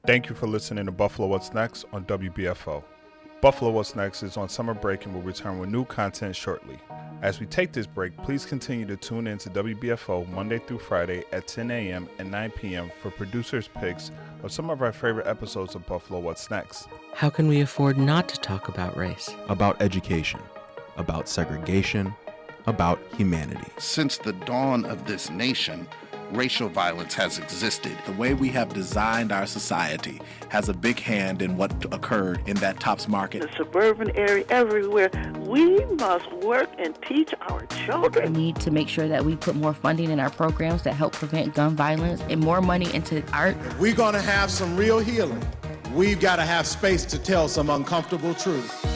Thank you for listening to Buffalo What's Next on WBFO. Buffalo What's Next is on summer break and will return with new content shortly. As we take this break, please continue to tune in to WBFO Monday through Friday at 10 a.m. and 9 p.m. for producers' picks of some of our favorite episodes of Buffalo What's Next. How can we afford not to talk about race? About education, about segregation, about humanity. Since the dawn of this nation, racial violence has existed. The way we have designed our society has a big hand in what occurred in that Tops Market. The suburban area, everywhere. We must work and teach our children. We need to make sure that we put more funding in our programs that help prevent gun violence and more money into art. If we're going to have some real healing, we've got to have space to tell some uncomfortable truth.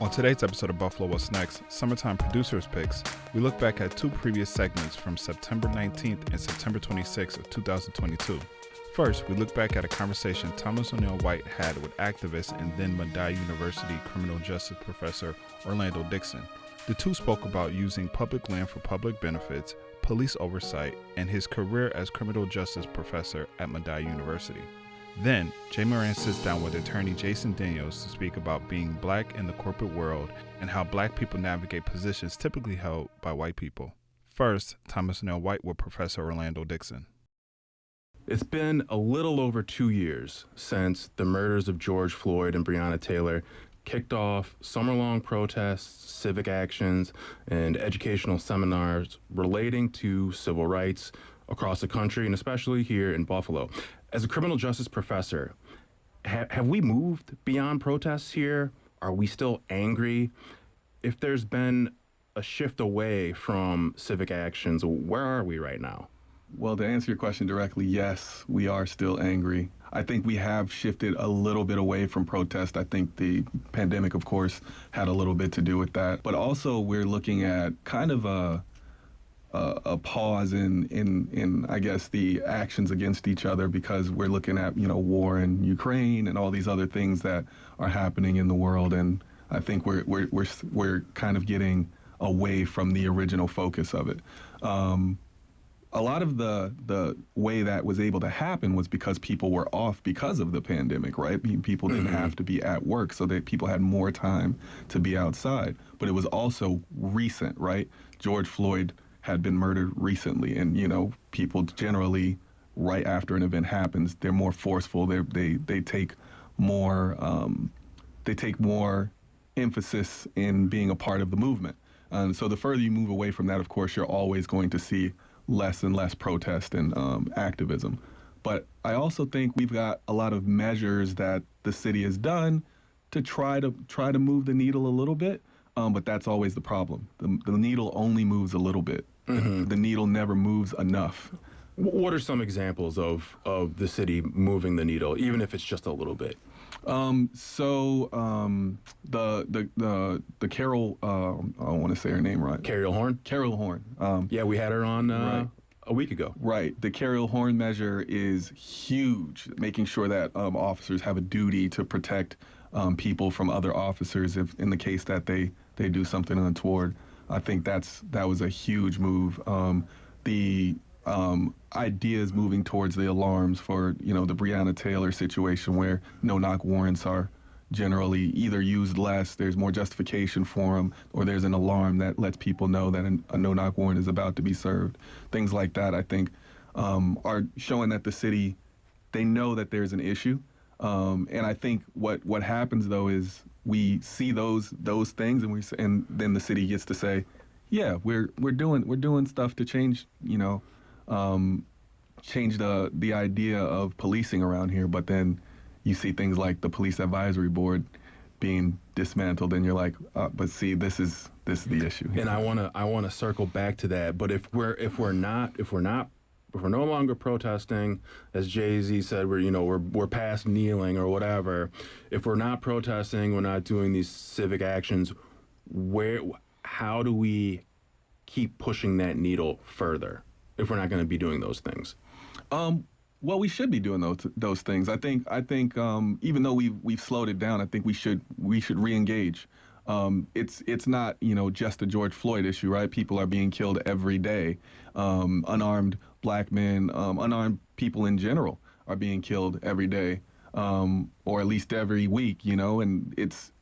On today's episode of Buffalo What's Next, Summertime Producers Picks, we look back at two previous segments from September 19th and September 26th of 2022. First, we look back at a conversation Thomas O'Neill White had with activist and then Medaille University criminal justice professor Orlando Dickson. The two spoke about using public land for public benefits, police oversight, and his career as criminal justice professor at Medaille University. Then, Jay Moran sits down with attorney Jason Daniels to speak about being black in the corporate world and how black people navigate positions typically held by white people. First, Thomas O'Neill White with Professor Orlando Dickson. It's been a little over 2 years since the murders of George Floyd and Breonna Taylor kicked off summer-long protests, civic actions, and educational seminars relating to civil rights across the country, and especially here in Buffalo. As a criminal justice professor, have we moved beyond protests here? Are we still angry? If there's been a shift away from civic actions, where are we right now? Well, to answer your question directly, yes, we are still angry. I think we have shifted a little bit away from protest. I think the pandemic, of course, had a little bit to do with that. But also we're looking at kind of a pause in I guess the actions against each other, because we're looking at war in Ukraine and all these other things that are happening in the world, and I think we're kind of getting away from the original focus of it. A lot of the way that was able to happen was because people were off because of the pandemic, right? People didn't have to be at work, so that people had more time to be outside. But it was also recent, right? George Floyd had been murdered recently, and people generally, right after an event happens, they're more forceful. They take more emphasis in being a part of the movement. So the further you move away from that, of course, you're always going to see less and less protest and activism. But I also think we've got a lot of measures that the city has done to try to move the needle a little bit. But that's always the problem. The needle only moves a little bit. Mm-hmm. The needle never moves enough. What are some examples of the city moving the needle, even if it's just a little bit? The Carol, I don't want to say her name right. Carol Horn? Carol Horn. Yeah, we had her on right. a week ago. Right. The Carol Horn measure is huge, making sure that officers have a duty to protect people from other officers if in the case that they do something untoward. I think that was a huge move. The ideas moving towards the alarms for the Breonna Taylor situation, where no-knock warrants are generally either used less, there's more justification for them, or there's an alarm that lets people know that a no-knock warrant is about to be served. Things like that, I think, are showing that the city, they know that there's an issue. And I think what happens though is we see those things, and then the city gets to say, yeah, we're doing stuff to change change the idea of policing around here. But then you see things like the police advisory board being dismantled, and you're like, but see, this is the issue here. And I wanna circle back to that. But if we're no longer protesting, as Jay-Z said, we're past kneeling or whatever. If we're not protesting, we're not doing these civic actions, how do we keep pushing that needle further if we're not going to be doing those things? Well, we should be doing those things. I think even though we've slowed it down, I think we should re-engage. It's not just a George Floyd issue, right? People are being killed every day. Unarmed black men, unarmed people in general are being killed every day, or at least every week, you know, and it's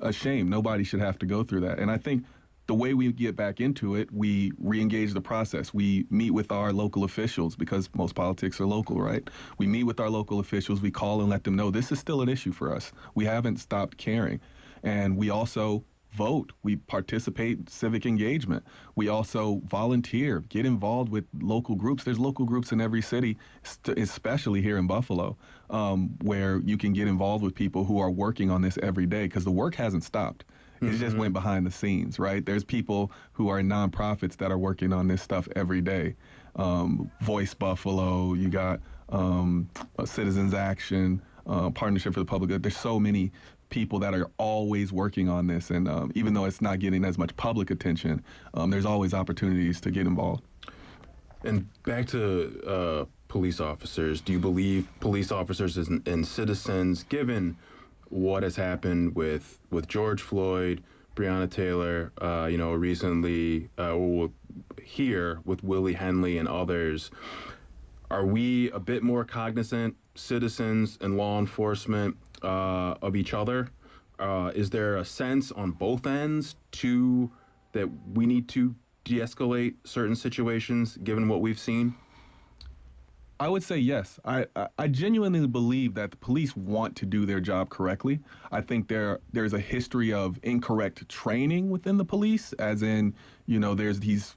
a shame. Nobody should have to go through that. And I think the way we get back into it, we re-engage the process. We meet with our local officials, because most politics are local, right? We meet with our local officials. We call and let them know this is still an issue for us. We haven't stopped caring. And we also vote. We participate in civic engagement. We also volunteer, get involved with local groups. There's local groups in every city, especially here in Buffalo, where you can get involved with people who are working on this every day, because the work hasn't stopped. It just went behind the scenes, right? There's people who are nonprofits that are working on this stuff every day. Voice Buffalo, you got Citizens Action, Partnership for the Public Good. There's so many people that are always working on this, and even though it's not getting as much public attention, there's always opportunities to get involved. And back to police officers, do you believe police officers and citizens, given what has happened with George Floyd, Breonna Taylor, recently here with Willie Henley and others, are we a bit more cognizant, citizens and law enforcement, of each other? Is there a sense on both ends that we need to de-escalate certain situations given what we've seen? I would say yes. I genuinely believe that the police want to do their job correctly. I think there's a history of incorrect training within the police, as in, there's these,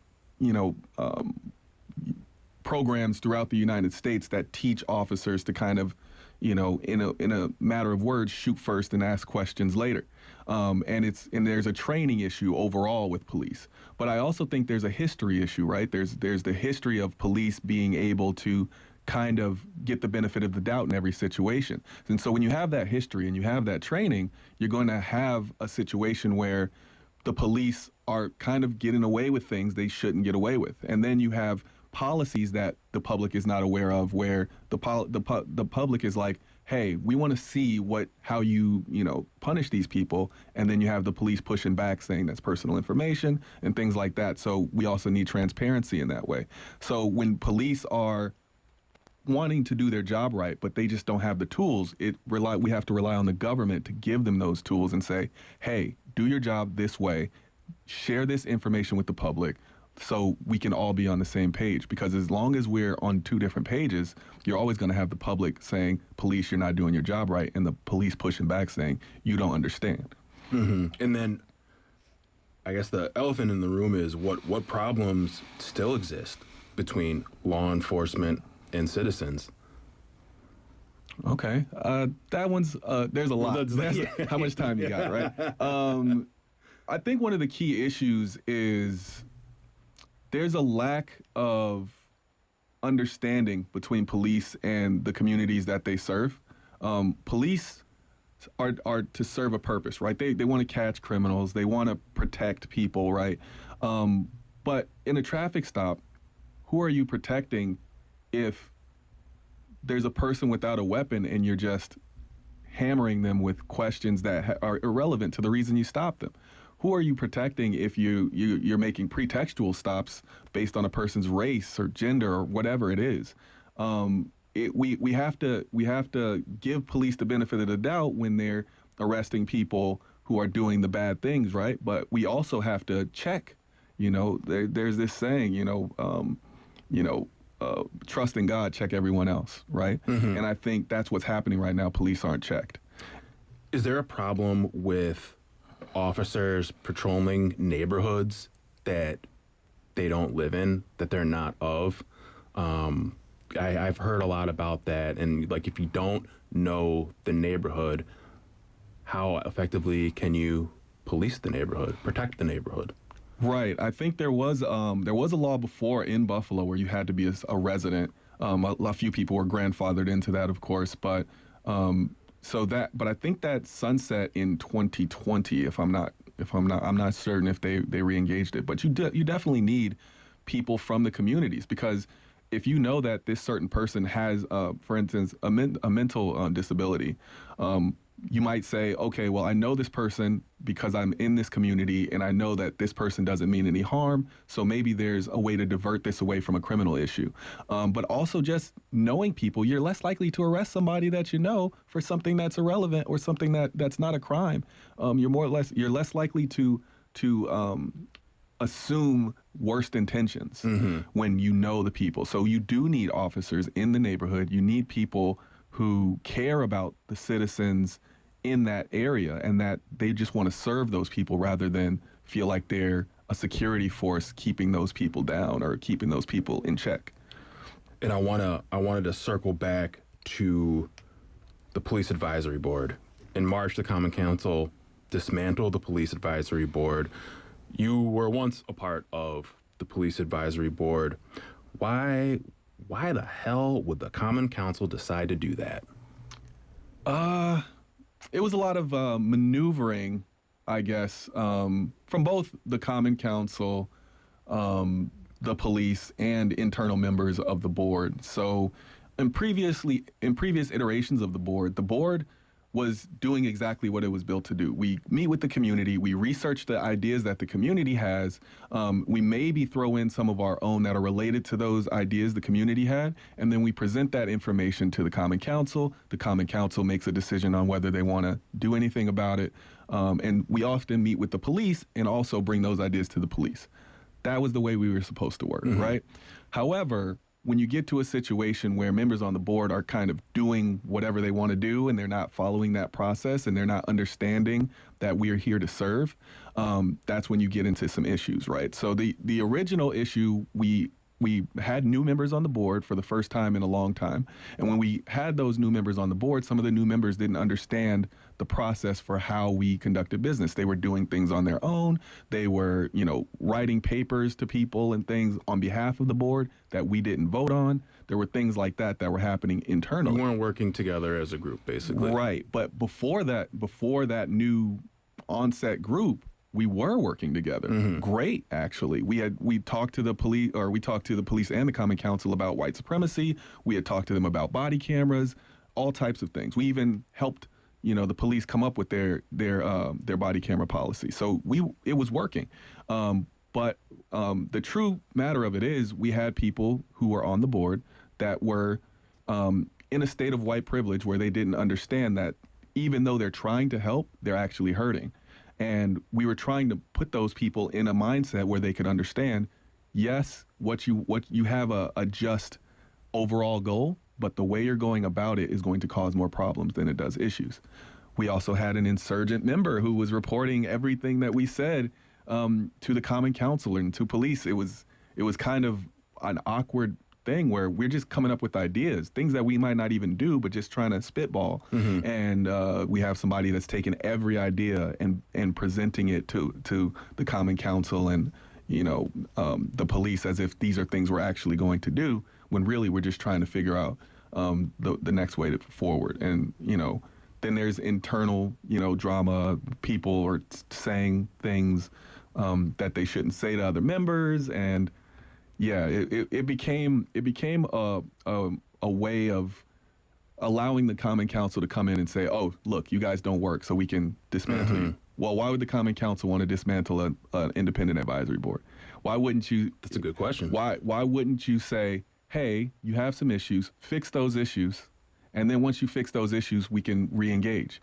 programs throughout the United States that teach officers to kind of, in a matter of words, shoot first and ask questions later. And there's a training issue overall with police. But I also think there's a history issue, right? There's the history of police being able to kind of get the benefit of the doubt in every situation. And so when you have that history and you have that training, you're going to have a situation where the police are kind of getting away with things they shouldn't get away with. And then you have policies that the public is not aware of, where the public is like, hey, we want to see how you punish these people, and then you have the police pushing back saying that's personal information and things like that. So we also need transparency in that way. So when police are wanting to do their job right, but they just don't have the tools, we have to rely on the government to give them those tools and say, hey, do your job this way, share this information with the public, so we can all be on the same page. Because as long as we're on two different pages, you're always going to have the public saying, police, you're not doing your job right, and the police pushing back saying, you don't understand. Mm-hmm. And then I guess the elephant in the room is what problems still exist between law enforcement and citizens. Okay. That one's, there's a lot. How much time you got, right? I think one of the key issues is there's a lack of understanding between police and the communities that they serve. Police are to serve a purpose, right? They want to catch criminals. They want to protect people, right? But in a traffic stop, who are you protecting if there's a person without a weapon and you're just hammering them with questions that are irrelevant to the reason you stopped them? Who are you protecting if you're making pretextual stops based on a person's race or gender or whatever it is? We have to give police the benefit of the doubt when they're arresting people who are doing the bad things, right? But we also have to check. There's this saying, trust in God, check everyone else, right? Mm-hmm. And I think that's what's happening right now. Police aren't checked. Is there a problem with officers patrolling neighborhoods that they don't live in, that they're not of? I've heard a lot about that. And like, if you don't know the neighborhood, how effectively can you police the neighborhood, protect the neighborhood? Right. I think there was a law before in Buffalo where you had to be a resident. A few people were grandfathered into that, of course, but I think that sunset in 2020. I'm not certain if they re-engaged it. But you definitely need people from the communities, because if you know that this certain person has, for instance, a mental disability, you might say, okay, well, I know this person because I'm in this community and I know that this person doesn't mean any harm. So maybe there's a way to divert this away from a criminal issue. But also just knowing people, you're less likely to arrest somebody that you know for something that's irrelevant or something that's not a crime. You're less likely to assume worst intentions when you know the people. So you do need officers in the neighborhood. You need people who care about the citizens in that area and that they just want to serve those people rather than feel like they're a security force keeping those people down or keeping those people in check. And I wanted to circle back to the Police Advisory Board. In March, the Common Council dismantled the Police Advisory Board. You were once a part of the Police Advisory Board. Why the hell would the Common Council decide to do that? It was a lot of maneuvering, I guess, from both the Common Council, the police, and internal members of the board. So in previous iterations of the board was doing exactly what it was built to do. We meet with the community, we research the ideas that the community has, we maybe throw in some of our own that are related to those ideas the community had, and then we present that information to the Common Council. The Common Council makes a decision on whether they want to do anything about it, and we often meet with the police and also bring those ideas to the police. That was the way we were supposed to work, right? However, when you get to a situation where members on the board are kind of doing whatever they want to do and they're not following that process and they're not understanding that we are here to serve, that's when you get into some issues, right? So the original issue, we had new members on the board for the first time in a long time. And when we had those new members on the board, some of the new members didn't understand the process for how we conducted business. They were doing things on their own. They were, writing papers to people and things on behalf of the board that we didn't vote on. There were things like that were happening internally. We weren't working together as a group, basically. Right. But before that new onset group, we were working together. Great, actually. We talked to the police and the Common Council about white supremacy. We had talked to them about body cameras, all types of things. We even helped, the police come up with their body camera policy. So it was working. But the true matter of it is we had people who were on the board that were in a state of white privilege where they didn't understand that even though they're trying to help, they're actually hurting. And we were trying to put those people in a mindset where they could understand, yes, what you have a just overall goal, but the way you're going about it is going to cause more problems than it does issues. We also had an insurgent member who was reporting everything that we said to the Common Council and to police. It was kind of an awkward thing where we're just coming up with ideas, things that we might not even do, but just trying to spitball. And we have somebody that's taking every idea and presenting it to the Common Council and the police as if these are things we're actually going to do, when really we're just trying to figure out the next way forward. And then there's internal drama. People are saying things that they shouldn't say to other members, and yeah, it became a way of allowing the Common Council to come in and say, oh, look, you guys don't work, so we can dismantle you. Well, why would the Common Council want to dismantle an independent advisory board? Why wouldn't you? That's a good question. Why wouldn't you say, hey, you have some issues, fix those issues, and then once you fix those issues, we can re-engage?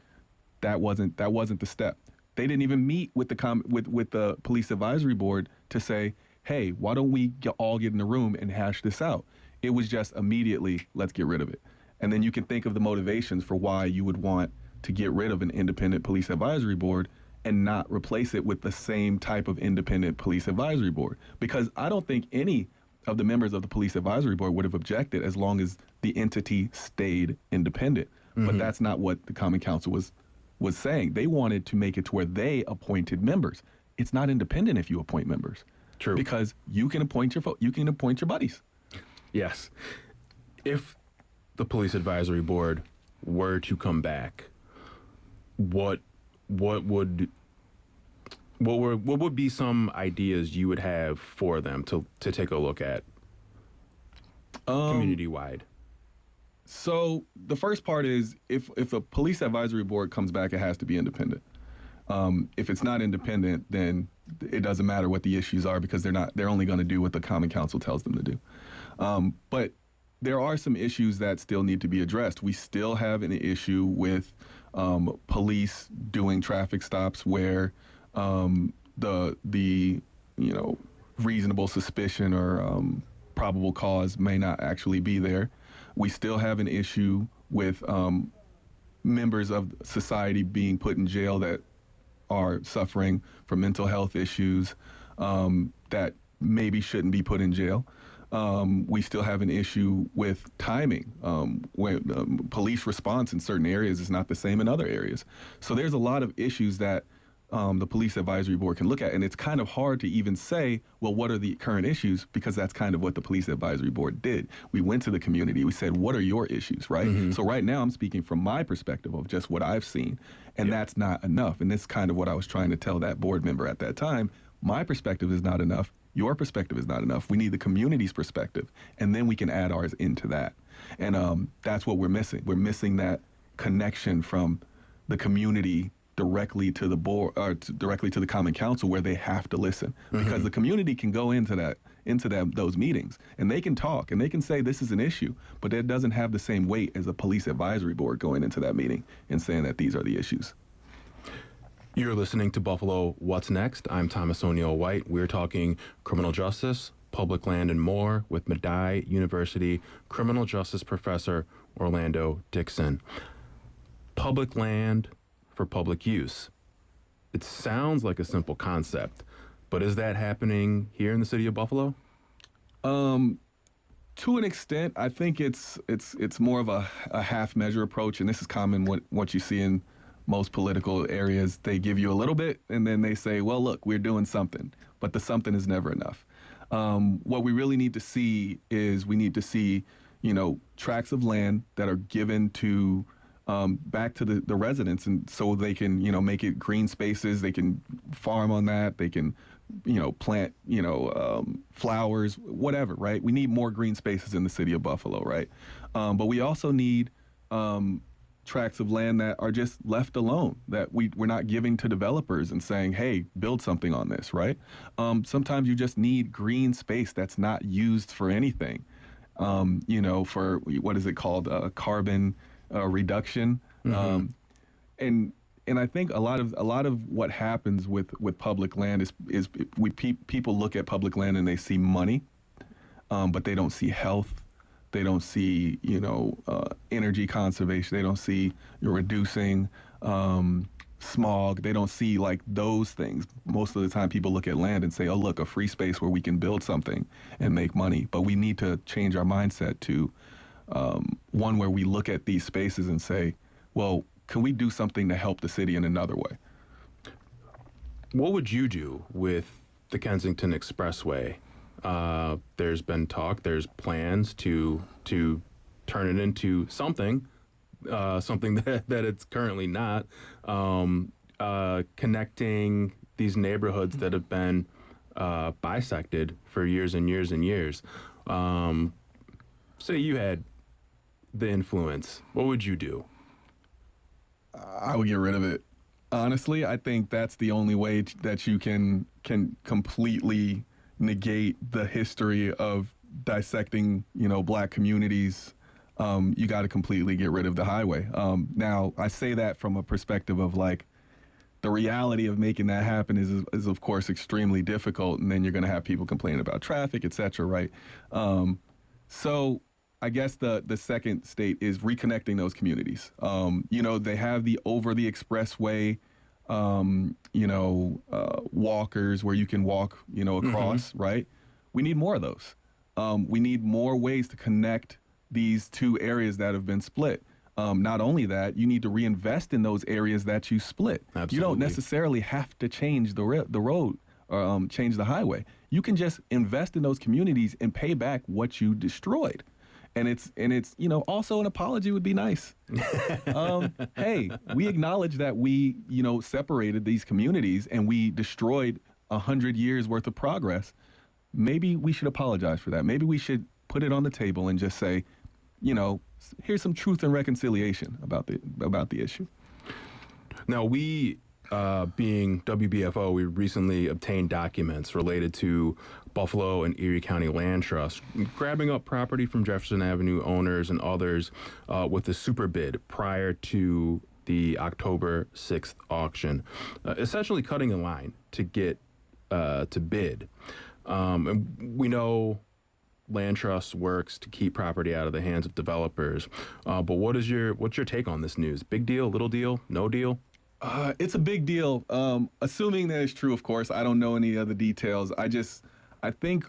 That wasn't the step. They didn't even meet with the Police Advisory Board to say, hey, why don't we all get in the room and hash this out? It was just immediately, let's get rid of it. And then you can think of the motivations for why you would want to get rid of an independent police advisory board and not replace it with the same type of independent police advisory board. Because I don't think any of the members of the police advisory board would have objected as long as the entity stayed independent. But that's not what the Common Council was saying. They wanted to make it to where they appointed members. It's not independent if you appoint members. True. Because you can appoint your buddies. Yes. If the Police Advisory Board were to come back, what would be some ideas you would have for them to take a look at? community-wide? So the first part is if a police advisory board comes back, it has to be independent. If it's not independent, then it doesn't matter what the issues are because they're only going to do what the Common Council tells them to do. But there are some issues that still need to be addressed. We still have an issue with police doing traffic stops where the reasonable suspicion or probable cause may not actually be there. We still have an issue with members of society being put in jail that are suffering from mental health issues that maybe shouldn't be put in jail. We still have an issue with timing, when police response in certain areas is not the same in other areas. So there's a lot of issues that the Police Advisory Board can look at, and it's kind of hard to even say, well, what are the current issues? Because that's kind of what the Police Advisory Board did. We went to the community, we said, what are your issues, right? Mm-hmm. So right now I'm speaking from my perspective of just what I've seen, and that's not enough. And that's kind of what I was trying to tell that board member at that time. My perspective is not enough. Your perspective is not enough. We need the community's perspective, and then we can add ours into that. And that's what we're missing. We're missing that connection from the community directly to the board, or directly to the Common Council, where they have to listen, because the community can go into those meetings and they can talk and they can say this is an issue, but it doesn't have the same weight as a police advisory board going into that meeting and saying that these are the issues. You're listening to Buffalo What's Next. I'm Thomas O'Neill White. We're talking criminal justice, public land, and more with Medaille University criminal justice professor Orlando Dickson. Public land for public use. It sounds like a simple concept, but is that happening here in the city of Buffalo? To an extent, I think it's more of a half measure approach, and this is common what you see in most political areas. They give you a little bit and then they say, well, look, we're doing something, but the something is never enough. What we really need to see is tracts of land that are given to back to the residents, and so they can make it green spaces. They can farm on that. They can plant flowers, whatever, right? We need more green spaces in the city of Buffalo, right? But we also need tracts of land that are just left alone, that we're not giving to developers and saying, hey, build something on this, right? Sometimes you just need green space that's not used for anything, for what is it called, carbon reduction. And I think a lot of what happens with public land is people look at public land and they see money, but they don't see health. They don't see, energy conservation. They don't see reducing smog. They don't see like those things. Most of the time people look at land and say, oh, look, a free space where we can build something and make money. But we need to change our mindset to one where we look at these spaces and say, well, can we do something to help the city in another way? What would you do with the Kensington Expressway? There's been talk, there's plans to turn it into something that it's currently not, connecting these neighborhoods that have been bisected for years and years and years. Say you had the influence, what would you do? I would get rid of it. Honestly, I think that's the only way that you can completely negate the history of dissecting, Black communities. You got to completely get rid of the highway. Now, I say that from a perspective of like, the reality of making that happen is of course extremely difficult, and then you're going to have people complaining about traffic, et cetera, right? So I guess the second state is reconnecting those communities. They have the over the expressway, walkers where you can walk, across, right? We need more of those. We need more ways to connect these two areas that have been split. Not only that, you need to reinvest in those areas that you split. Absolutely. You don't necessarily have to change the road or change the highway. You can just invest in those communities and pay back what you destroyed. And it's also an apology would be nice. Hey, we acknowledge that we, separated these communities and we destroyed 100 years worth of progress. Maybe we should apologize for that. Maybe we should put it on the table and just say, here's some truth and reconciliation about the issue. Now, we, being WBFO, we recently obtained documents related to Buffalo and Erie County Land Trust grabbing up property from Jefferson Avenue owners and others with a super bid prior to the October 6th auction, essentially cutting a line to get to bid. And we know Land Trust works to keep property out of the hands of developers. But what's your take on this news? Big deal, little deal, no deal? It's a big deal. Assuming that it's true, of course. I don't know any other details. I think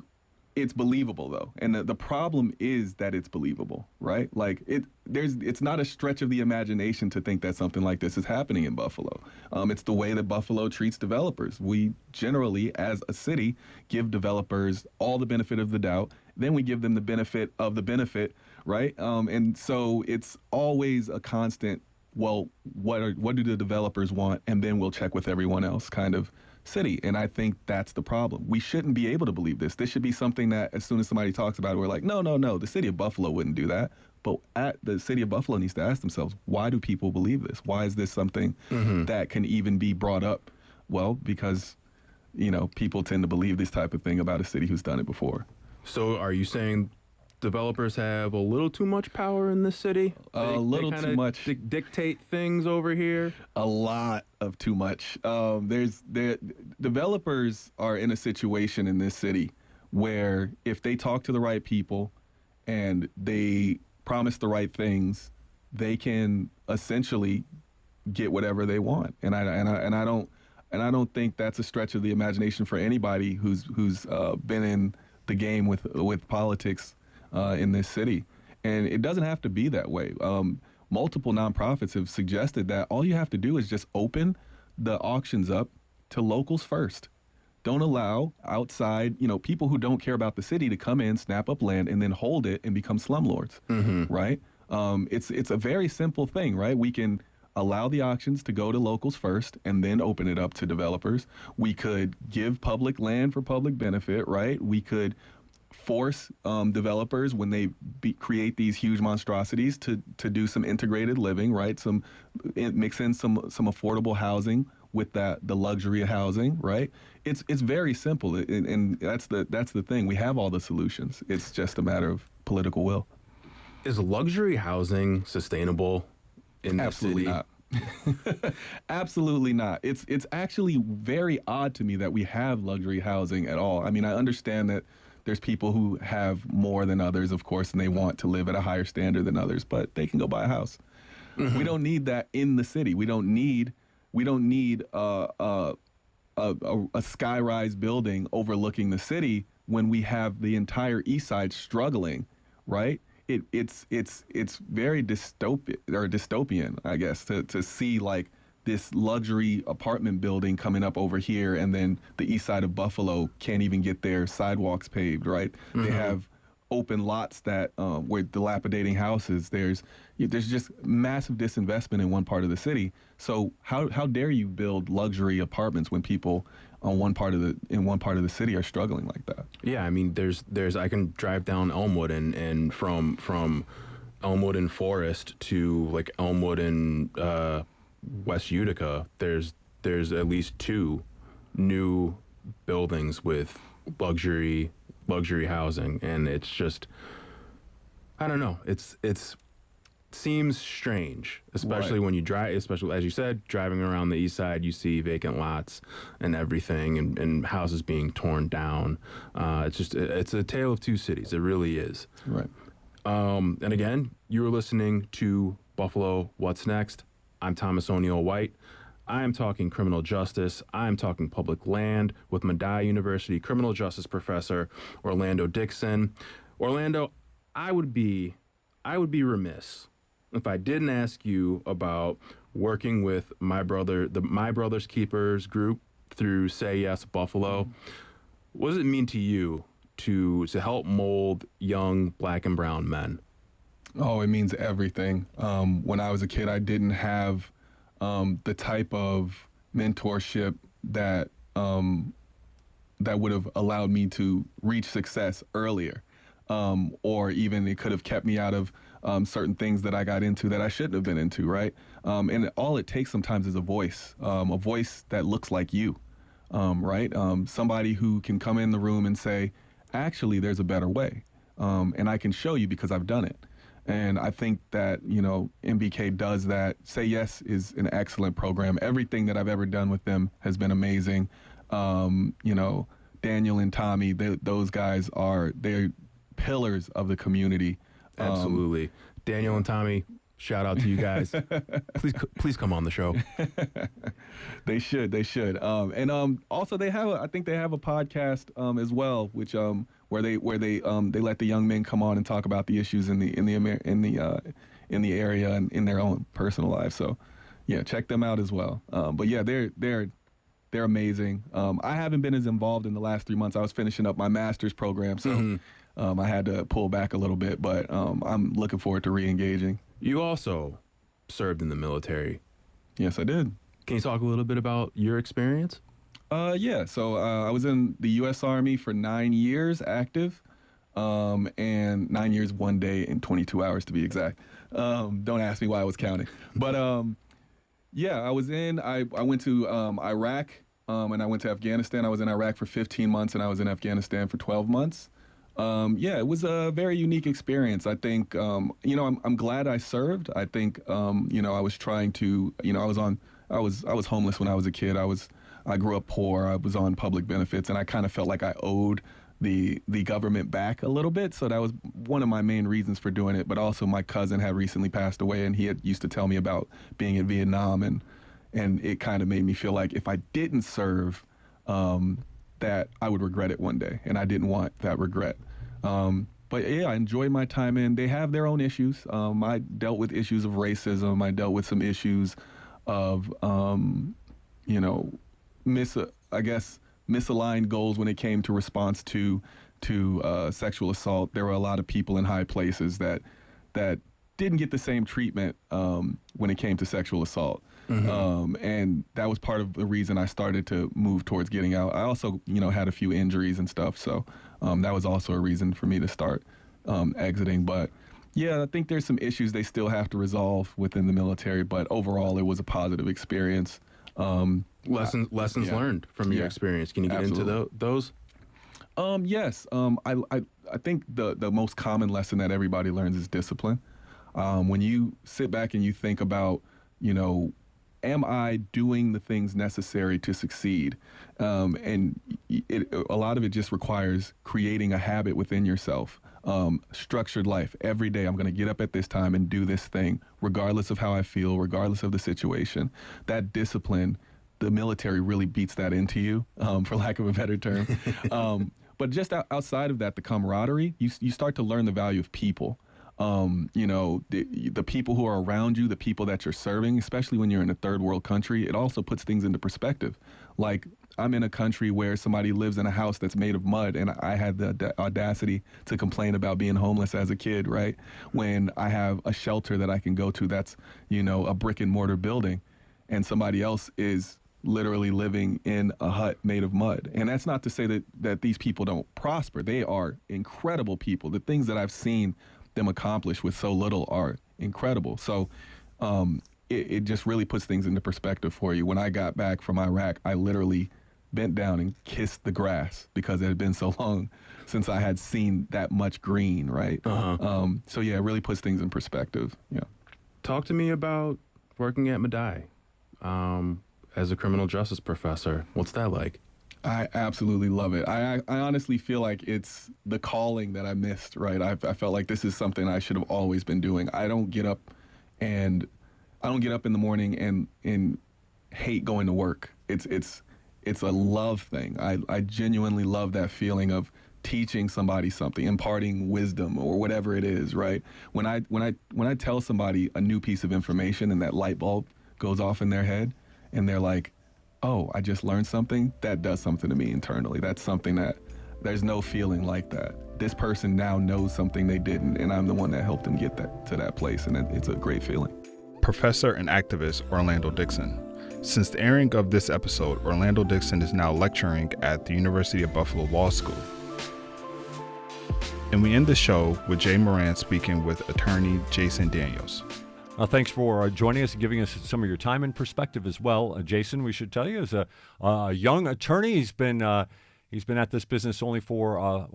it's believable, though. And the problem is that it's believable, right? Like, it's not a stretch of the imagination to think that something like this is happening in Buffalo. It's the way that Buffalo treats developers. We generally, as a city, give developers all the benefit of the doubt. Then we give them the benefit of the benefit, right? And so it's always a constant, well, what do the developers want? And then we'll check with everyone else kind of city. And I think that's the problem. We shouldn't be able to believe this. This should be something that as soon as somebody talks about it, we're like, no, the city of Buffalo wouldn't do that. But the city of Buffalo needs to ask themselves, why do people believe this? Why is this something that can even be brought up? Well, because, people tend to believe this type of thing about a city who's done it before. So are you saying developers have a little too much power in this city? A little too much. Dictate things over here? A lot of too much. Developers are in a situation in this city where if they talk to the right people and they promise the right things, they can essentially get whatever they want. And I don't think that's a stretch of the imagination for anybody who's been in the game with politics in this city. And it doesn't have to be that way. Multiple nonprofits have suggested that all you have to do is just open the auctions up to locals first. Don't allow outside, people who don't care about the city to come in, snap up land, and then hold it and become slumlords, right? It's a very simple thing, right? We can allow the auctions to go to locals first and then open it up to developers. We could give public land for public benefit, right? We could force developers when they create these huge monstrosities to do some integrated living, right? Mix in some affordable housing with the luxury housing, right? It's very simple, and that's the thing. We have all the solutions. It's just a matter of political will. Is luxury housing sustainable in this city? Absolutely not. Absolutely not. It's actually very odd to me that we have luxury housing at all. I mean, I understand that there's people who have more than others, of course, and they want to live at a higher standard than others, but they can go buy a house. We don't need that in the city. We don't need a sky-rise building overlooking the city when we have the entire east side struggling, right? It's very dystopian, I guess, to see like this luxury apartment building coming up over here, and then the east side of Buffalo can't even get their sidewalks paved, right? They have open lots that were dilapidating houses. There's just massive disinvestment in one part of the city. So how dare you build luxury apartments when people in one part of the city are struggling like that? Yeah, I mean, there's I can drive down Elmwood and from Elmwood and Forest to like Elmwood and West Utica, there's at least 2 new buildings with luxury housing, and it's just, I don't know, it's seems strange, especially when you drive, especially as you said, driving around the east side, you see vacant lots and everything, and houses being torn down. It's a tale of two cities. It really is. Right. And again, you were listening to Buffalo What's Next. I'm Thomas O'Neill White. I am talking criminal justice. I am talking public land with Medaille University criminal justice professor Orlando Dickson. Orlando, I would be remiss if I didn't ask you about working with My Brother's Keepers group through Say Yes Buffalo. What does it mean to you to help mold young Black and brown men? Oh, it means everything. When I was a kid, I didn't have the type of mentorship that would have allowed me to reach success earlier. or even it could have kept me out of certain things that I got into that I shouldn't have been into, right? And all it takes sometimes is a voice that looks like you, right? Somebody who can come in the room and say, actually, there's a better way, and I can show you because I've done it. And I think that, MBK does that. Say Yes is an excellent program. Everything that I've ever done with them has been amazing. Daniel and Tommy, those guys they're pillars of the community. Absolutely. Daniel and Tommy, shout out to you guys. Please come on the show. They should. And also I think they have a podcast as well, which where they let the young men come on and talk about the issues in the area and in their own personal lives. So yeah, check them out as well. But yeah, they're amazing. I haven't been as involved in the last 3 months. I was finishing up my master's program, so I had to pull back a little bit, but I'm looking forward to re-engaging. You also served in the military. Yes, I did. Can you talk a little bit about your experience? Yeah, so I was in the U.S. Army for 9 years active, and 9 years, 1 day, and 22 hours to be exact. Don't ask me why I was counting. But yeah, I went to Iraq, and I went to Afghanistan. I was in Iraq for 15 months, and I was in Afghanistan for 12 months. Yeah, it was a very unique experience. I think, I'm glad I served. I think, I was trying to, I was homeless when I was a kid. I grew up poor. I was on public benefits, and I kind of felt like I owed the government back a little bit. So that was one of my main reasons for doing it. But also my cousin had recently passed away, and he had used to tell me about being in Vietnam, and it kind of made me feel like if I didn't serve, that I would regret it one day, and I didn't want that regret. But yeah, I enjoyed my time in. They have their own issues. I dealt with issues of racism. I dealt with some issues of, misaligned goals when it came to response to sexual assault. There were a lot of people in high places that didn't get the same treatment when it came to sexual assault. And that was part of the reason I started to move towards getting out. I also, had a few injuries and stuff, so that was also a reason for me to start exiting. But yeah, I think there's some issues they still have to resolve within the military, but overall it was a positive experience. Lessons learned from your experience. Can you get into those? Yes. I think the most common lesson that everybody learns is discipline. When you sit back and you think about, am I doing the things necessary to succeed? And a lot of it just requires creating a habit within yourself. Structured life. Every day I'm going to get up at this time and do this thing, regardless of how I feel, regardless of the situation. That discipline, the military really beats that into you, for lack of a better term. But just outside of that, the camaraderie, you start to learn the value of people. The people who are around you, the people that you're serving, especially when you're in a third world country, it also puts things into perspective. Like, I'm in a country where somebody lives in a house that's made of mud, and I had the audacity to complain about being homeless as a kid, right? When I have a shelter that I can go to that's, a brick and mortar building, and somebody else is literally living in a hut made of mud. And that's not to say that these people don't prosper. They are incredible people. The things that I've seen them accomplish with so little are incredible. So it just really puts things into perspective for you. When I got back from Iraq, I literally bent down and kissed the grass because it had been so long since I had seen that much green, right? So yeah, it really puts things in perspective. Yeah. Talk to me about working at Medaille as a criminal justice professor. What's that like? I absolutely love it. I honestly feel like it's the calling that I missed, right? I felt like this is something I should have always been doing. I don't get up in the morning and hate going to work. It's a love thing. I genuinely love that feeling of teaching somebody something, imparting wisdom or whatever it is, right? When I tell somebody a new piece of information and that light bulb goes off in their head and they're like, oh, I just learned something, that does something to me internally. That's something that there's no feeling like that. This person now knows something they didn't, and I'm the one that helped them get to that place, and it's a great feeling. Professor and activist Orlando Dickson. Since the airing of this episode, Orlando Dickson is now lecturing at the University of Buffalo Law School. And we end the show with Jay Moran speaking with attorney Jason Daniels. Thanks for joining us and giving us some of your time and perspective as well. Jason, we should tell you, is a young attorney. He's been at this business only for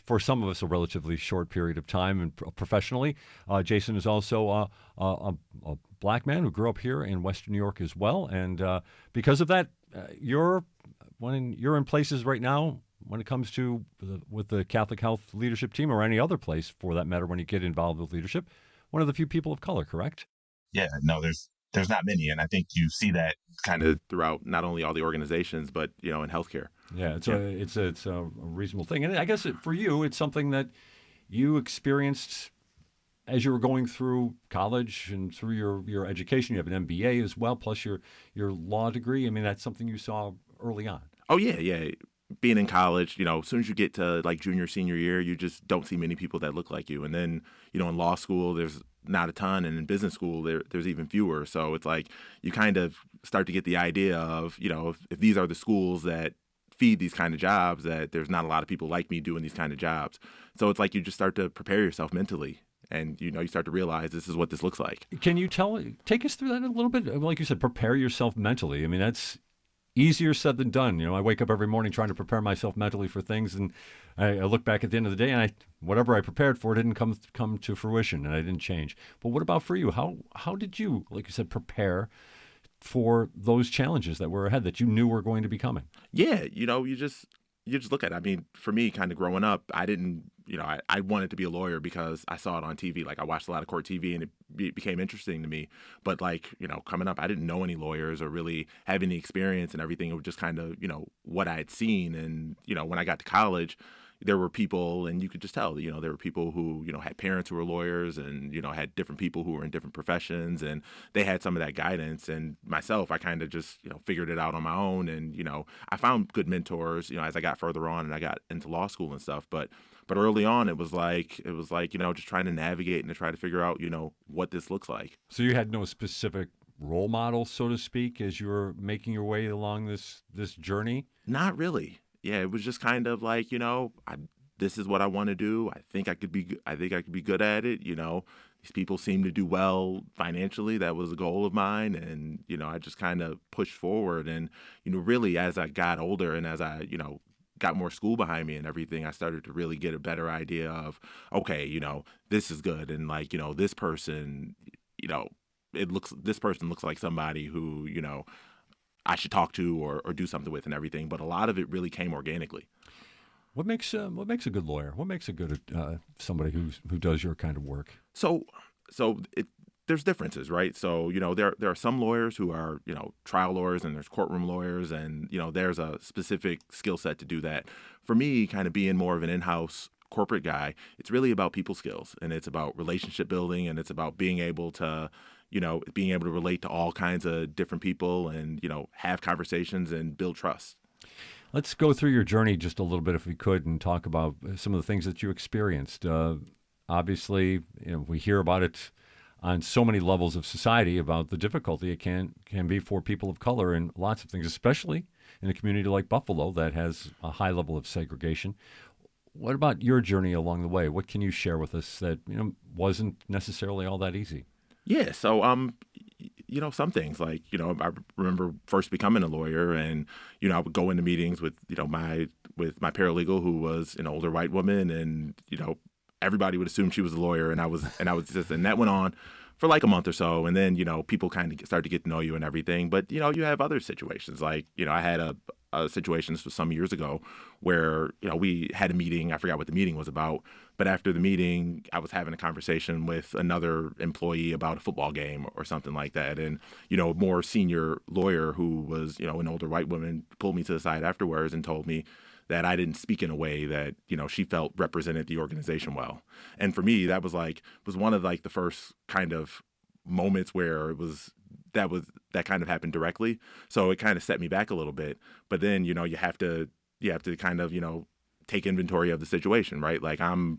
for some of us a relatively short period of time, and professionally. Jason is also a black man who grew up here in Western New York as well, and because of that, you're in places right now when it comes to with the Catholic Health Leadership Team, or any other place for that matter, when you get involved with leadership. One of the few people of color, correct? Yeah, no, there's not many, and I think you see that kind of throughout not only all the organizations, but in healthcare. Yeah, it's a reasonable thing, and I guess for you, it's something that you experienced as you were going through college and through your education. You have an MBA as well, plus your law degree. I mean, that's something you saw early on. Oh yeah. Being in college, as soon as you get to like junior, senior year, you just don't see many people that look like you. And then, in law school, there's not a ton. And in business school, there's even fewer. So it's like you kind of start to get the idea of, if these are the schools that feed these kind of jobs, that there's not a lot of people like me doing these kind of jobs. So it's like you just start to prepare yourself mentally. And, you start to realize this is what this looks like. Can you take us through that a little bit? Like you said, prepare yourself mentally. I mean, that's easier said than done. I wake up every morning trying to prepare myself mentally for things, and I look back at the end of the day, and whatever I prepared for didn't come to fruition, and I didn't change. But what about for you? How did you, like you said, prepare for those challenges that were ahead that you knew were going to be coming? Yeah, you just look at it. I mean, for me, kind of growing up, I didn't, I wanted to be a lawyer because I saw it on TV. Like I watched a lot of court TV, and it became interesting to me. But like, coming up, I didn't know any lawyers or really have any experience and everything. It was just kind of, what I had seen. And, when I got to college, there were people, and you could just tell, there were people who, had parents who were lawyers, and, had different people who were in different professions, and they had some of that guidance. And myself, I kind of just, figured it out on my own. And, I found good mentors, as I got further on and I got into law school and stuff. But early on, it was like, just trying to navigate and to try to figure out, what this looks like. So you had no specific role model, so to speak, as you were making your way along this journey? Not really. Yeah, it was just kind of like, this is what I want to do. I think I could be good at it. These people seem to do well financially. That was a goal of mine. And, I just kind of pushed forward. And, really as I got older and as I, got more school behind me and everything, I started to really get a better idea of, okay, this is good. And like, this person, this person looks like somebody who, I should talk to or do something with and everything. But a lot of it really came organically. What makes a good lawyer? What makes a good somebody who does your kind of work? So there's differences, right? So, there are some lawyers who are, trial lawyers, and there's courtroom lawyers, and, there's a specific skill set to do that. For me, kind of being more of an in-house corporate guy, it's really about people skills, and it's about relationship building, and it's about being able to relate to all kinds of different people and, have conversations and build trust. Let's go through your journey just a little bit, if we could, and talk about some of the things that you experienced. Obviously, we hear about it on so many levels of society about the difficulty it can be for people of color in lots of things, especially in a community like Buffalo that has a high level of segregation. What about your journey along the way? What can you share with us that wasn't necessarily all that easy? Yeah, so some things like, I remember first becoming a lawyer, and, I would go into meetings with, my paralegal, who was an older white woman, and, everybody would assume she was a lawyer, and I was just, and that went on for like a month or so, and then, people kind of start to get to know you and everything. But, you have other situations like, I had a situation, this was some years ago, where, we had a meeting. I forgot what the meeting was about, but after the meeting, I was having a conversation with another employee about a football game or something like that. And, a more senior lawyer who was, an older white woman pulled me to the side afterwards and told me that I didn't speak in a way that, she felt represented the organization well. And for me, that was one of like the first kind of moments where that kind of happened directly. So it kind of set me back a little bit. But then, you have to kind of, take inventory of the situation, right? Like I'm,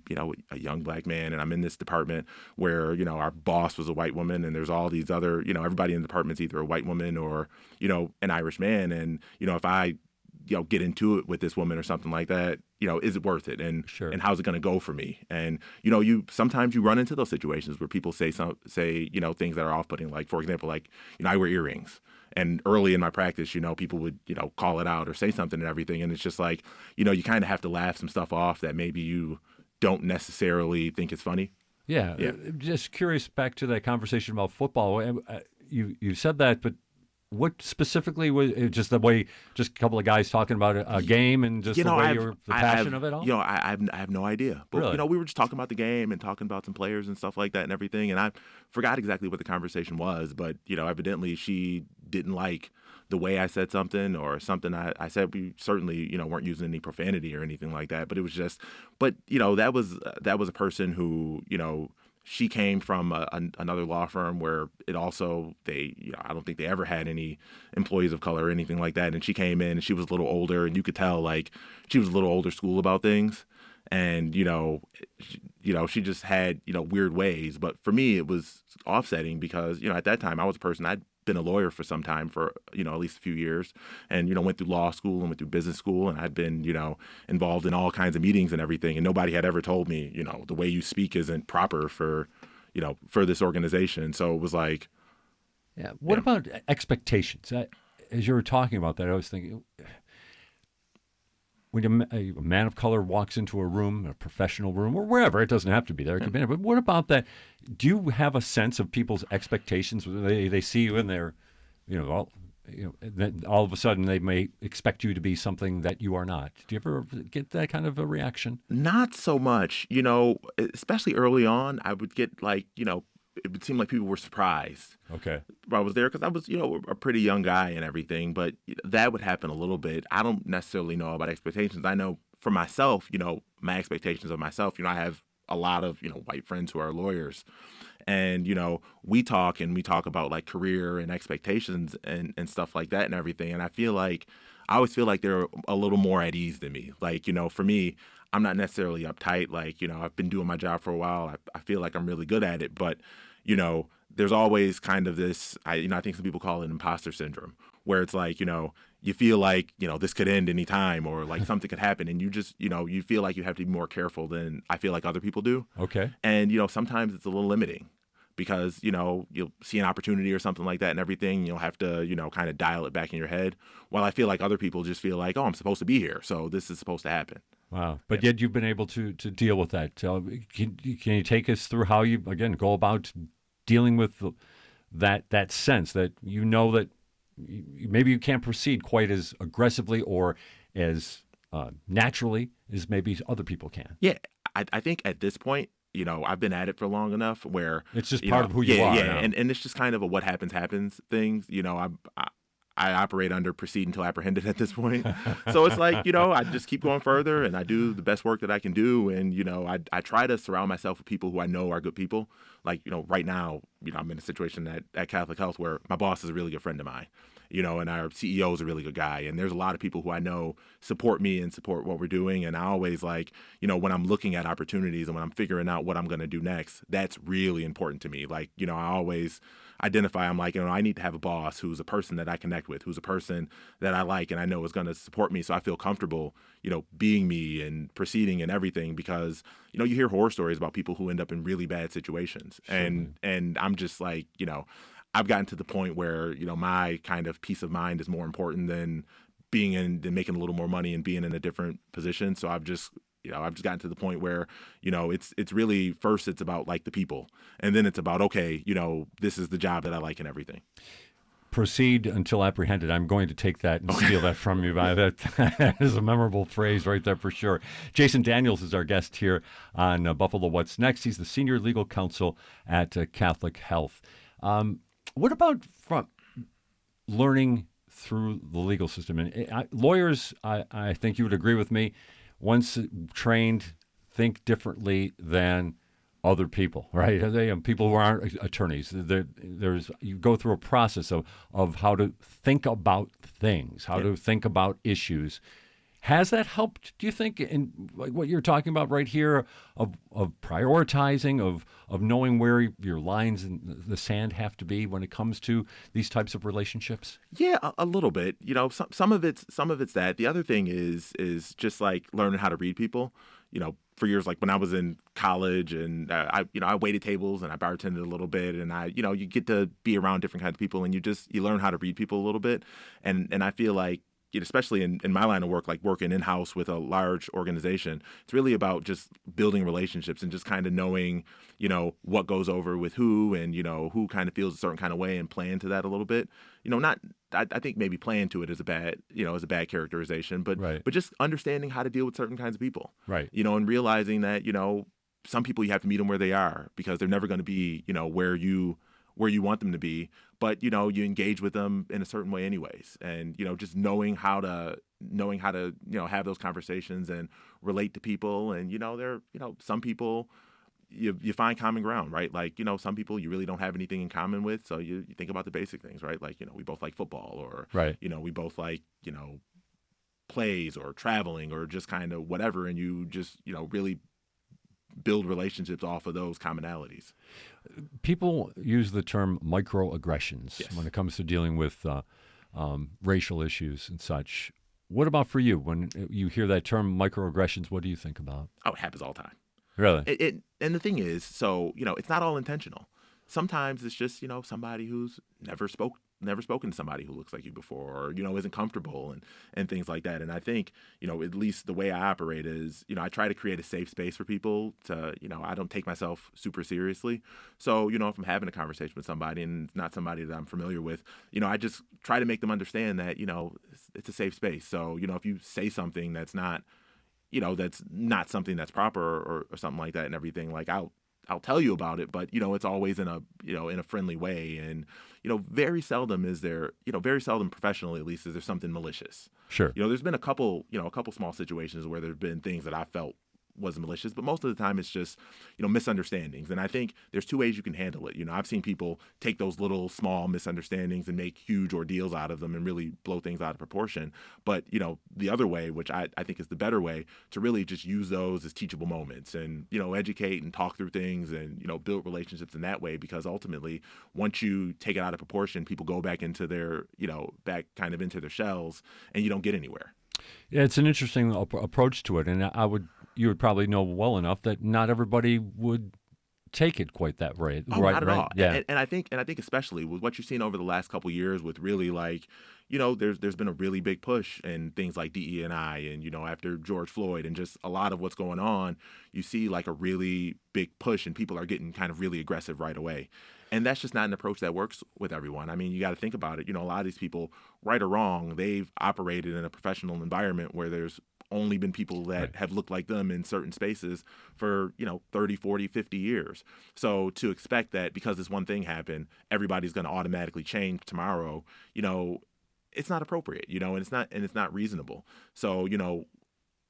a young black man, and I'm in this department where, our boss was a white woman, and there's all these other, everybody in the department's either a white woman or, an Irish man. And, if I, get into it with this woman or something like that, is it worth it? And Sure. and how's it going to go for me? And, you sometimes you run into those situations where people say things that are off-putting. Like, for example, like, I wear earrings. And early in my practice, people would, call it out or say something and everything. And it's just like, you kind of have to laugh some stuff off that maybe you don't necessarily think is funny. Yeah. Just curious, back to that conversation about football. You said that, but what specifically was it? Just the way, just a couple of guys talking about a game and just the way the passion of it all? I have no idea. But, Really? we were just talking about the game and talking about some players and stuff like that and everything. And I forgot exactly what the conversation was. But, evidently she didn't like the way I said something or something I said. We certainly, weren't using any profanity or anything like that. But it was just, that was a person who, she came from another law firm where it also, I don't think they ever had any employees of color or anything like that. And she came in and she was a little older, and you could tell like she was a little older school about things. And, she just had, weird ways. But for me, it was offsetting because, at that time I was a person, I'd been a lawyer for some time, for, at least a few years, and, went through law school and went through business school, and I'd been, involved in all kinds of meetings and everything. And nobody had ever told me, the way you speak isn't proper for this organization. So it was like. Yeah. What about expectations? As you were talking about that, I was thinking, when a man of color walks into a room, a professional room, or wherever, it doesn't have to be there, it could be, but what about that? Do you have a sense of people's expectations? They see you in there, then all of a sudden they may expect you to be something that you are not. Do you ever get that kind of a reaction? Not so much, especially early on. I would get like, it would seem like people were surprised. Okay. I was there because I was, a pretty young guy and everything, but that would happen a little bit. I don't necessarily know about expectations. I know for myself, my expectations of myself, I have a lot of, white friends who are lawyers, and, we talk about like career and expectations and stuff like that and everything. And I always feel like they're a little more at ease than me. Like, for me, I'm not necessarily uptight. Like, I've been doing my job for a while. I feel like I'm really good at it. But, there's always kind of this, I think some people call it imposter syndrome, where it's like, you feel like, this could end any time, or like something could happen. And you just, you feel like you have to be more careful than I feel like other people do. Okay. And, sometimes it's a little limiting because, you'll see an opportunity or something like that and everything. You'll have to, kind of dial it back in your head. While I feel like other people just feel like, oh, I'm supposed to be here, so this is supposed to happen. Wow. But yet you've been able to deal with that. Can you take us through how you, again, go about dealing with that sense that that maybe you can't proceed quite as aggressively or as naturally as maybe other people can? Yeah. I think at this point, I've been at it for long enough where it's just part of who you are. Yeah. And it's just kind of a what happens things. I operate under proceed until apprehended at this point. So it's like, I just keep going further and I do the best work that I can do. And, I try to surround myself with people who I know are good people. Like, right now, I'm in a situation at Catholic Health where my boss is a really good friend of mine, and our CEO is a really good guy. And there's a lot of people who I know support me and support what we're doing. And I always like, when I'm looking at opportunities and when I'm figuring out what I'm going to do next, that's really important to me. Like, I always identify, I'm like, I need to have a boss who's a person that I connect with, who's a person that I like and I know is going to support me, so I feel comfortable, being me and proceeding and everything, because, you hear horror stories about people who end up in really bad situations. Sure. And I'm just like, I've gotten to the point where, my kind of peace of mind is more important than making a little more money and being in a different position. So I've just gotten to the point where, it's really, first it's about like the people, and then it's about, okay, this is the job that I like and everything. Proceed until apprehended. I'm going to take that and steal that from you. That is a memorable phrase right there for sure. Jason Daniels is our guest here on Buffalo What's Next. He's the senior legal counsel at Catholic Health. What about from learning through the legal system? And lawyers, I think you would agree with me, once trained, think differently than other people, right? People who aren't attorneys. You go through a process of how to think about things, how to think about issues. Has that helped, do you think, in like what you're talking about right here of prioritizing, of knowing where your lines in the sand have to be when it comes to these types of relationships? Yeah, a little bit. Some of it's that. The other thing is just like learning how to read people. For years, like when I was in college and I waited tables and I bartended a little bit, and you get to be around different kinds of people, and you learn how to read people a little bit. And I feel like, especially in my line of work, like working in-house with a large organization, it's really about just building relationships and just kind of knowing, what goes over with who, and, who kind of feels a certain kind of way, and playing to that a little bit. I think maybe playing to it is a bad characterization, but right. but just understanding how to deal with certain kinds of people. Right. And realizing that, some people you have to meet them where they are, because they're never going to be, where you want them to be, but you engage with them in a certain way anyways, and just knowing how to have those conversations and relate to people, and some people you find common ground, right? Like some people you really don't have anything in common with, so you think about the basic things, right? Like we both like football, or right. We both like plays or traveling or just kind of whatever, and you just really build relationships off of those commonalities. People use the term microaggressions Yes. when it comes to dealing with racial issues and such. What about for you? When you hear that term microaggressions, what do you think about? Oh, it happens all the time. Really? And the thing is, so it's not all intentional. Sometimes it's just somebody who's never spoken to somebody who looks like you before, or isn't comfortable, and things like that. And I think at least the way I operate is I try to create a safe space for people to I don't take myself super seriously. So if I'm having a conversation with somebody and it's not somebody that I'm familiar with, I just try to make them understand that it's a safe space. So if you say something that's not that's not something that's proper, or something like that, and everything, like I'll tell you about it, but it's always in a friendly way, and very seldom is there, very seldom professionally at least, is there something malicious. Sure. There's been a couple small situations where there've been things that I felt was malicious, but most of the time it's just misunderstandings. And I think there's two ways you can handle it. I've seen people take those little small misunderstandings and make huge ordeals out of them and really blow things out of proportion. But the other way, which I think is the better way, to really just use those as teachable moments, and educate and talk through things, and build relationships in that way, because ultimately once you take it out of proportion, people go back into their back kind of into their shells, and you don't get anywhere. Yeah, it's an interesting approach to it, and you would probably know well enough that not everybody would take it quite that way. Oh, right, not at right? all. Yeah. And I think especially with what you've seen over the last couple of years, with really like there's been a really big push in things like DE&I, and after George Floyd, and just a lot of what's going on, you see like a really big push, and people are getting kind of really aggressive right away. And that's just not an approach that works with everyone. I mean, you got to think about it. A lot of these people, right or wrong, they've operated in a professional environment where there's only been people that Right. have looked like them in certain spaces for 30, 40, 50 years. So to expect that because this one thing happened, everybody's going to automatically change tomorrow, it's not appropriate, and it's not reasonable. So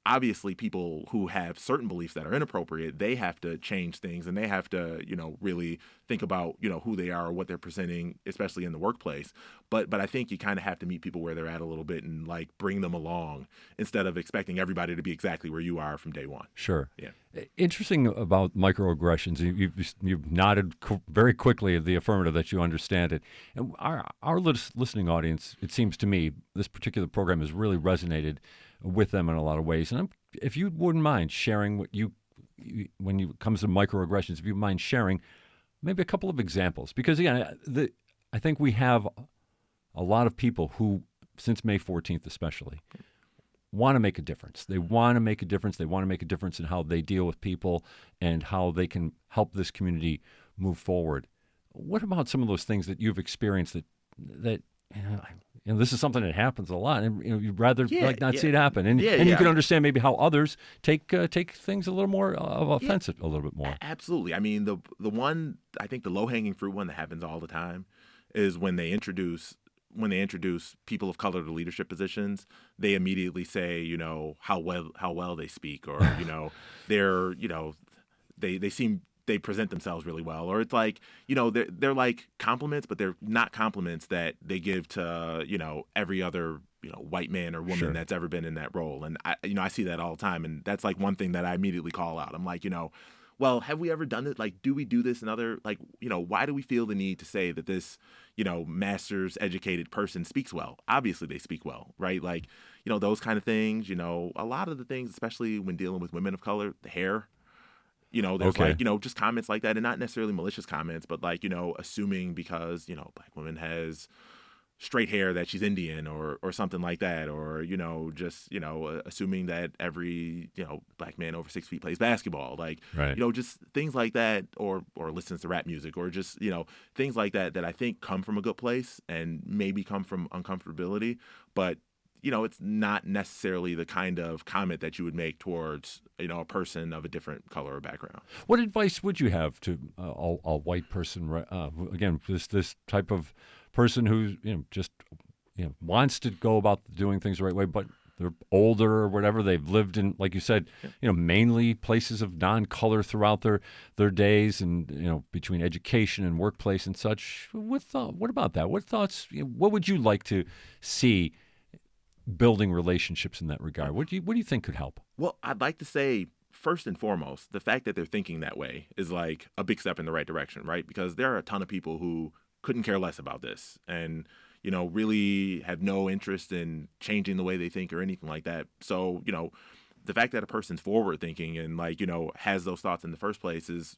obviously people who have certain beliefs that are inappropriate, they have to change things, and they have to really think about who they are or what they're presenting, especially in the workplace. But I think you kind of have to meet people where they're at a little bit, and like bring them along, instead of expecting everybody to be exactly where you are from day one. Sure. Yeah. Interesting about microaggressions. You've nodded very quickly of the affirmative that you understand it. And our listening audience, it seems to me, this particular program has really resonated with them in a lot of ways. And if you wouldn't mind sharing what when it comes to microaggressions, if you mind sharing maybe a couple of examples, because again, I think we have a lot of people who, since May 14th especially, want to make a difference. They want to make a difference. They want to make a difference in how they deal with people and how they can help this community move forward. What about some of those things that you've experienced that this is something that happens a lot, and you'd rather not see it happen, and you can understand maybe how others take things a little more offensive, a little bit more. Absolutely. I mean, the one, I think the low-hanging fruit one that happens all the time is when they introduce people of color to leadership positions, they immediately say, how well they speak, or they're they seem they present themselves really well, or it's like, you know, they're like compliments, but they're not compliments that they give to, you know, every other, you know, white man or woman that's ever been in that role. And I see that all the time. And that's like one thing that I immediately call out. I'm like, you know, well, have we ever done it? Like, do we do this in other, like, you know, why do we feel the need to say that this, you know, master's educated person speaks well? Obviously they speak well, right? Like, you know, those kind of things, you know, a lot of the things, especially when dealing with women of color, the hair, you know, there's like, you know, just comments like that, and not necessarily malicious comments, but like, you know, assuming because, you know, black woman has straight hair that she's Indian or something like that, or, you know, just, you know, assuming that every, you know, black man over 6 feet plays basketball, like, you know, just things like that, or listens to rap music, or just, you know, things like that I think come from a good place and maybe come from uncomfortability, but you know, it's not necessarily the kind of comment that you would make towards, you know, a person of a different color or background. What advice would you have to a white person, again, this type of person who, you know, just, you know, wants to go about doing things the right way, but they're older or whatever, they've lived in, like you said, you know, mainly places of non-color throughout their days, and, you know, between education and workplace and such. What about that? What thoughts, you know, what would you like to see building relationships in that regard? What do you think could help? Well, I'd like to say, first and foremost, the fact that they're thinking that way is like a big step in the right direction, right? Because there are a ton of people who couldn't care less about this and, you know, really have no interest in changing the way they think or anything like that. So, you know, the fact that a person's forward thinking and, like, you know, has those thoughts in the first place is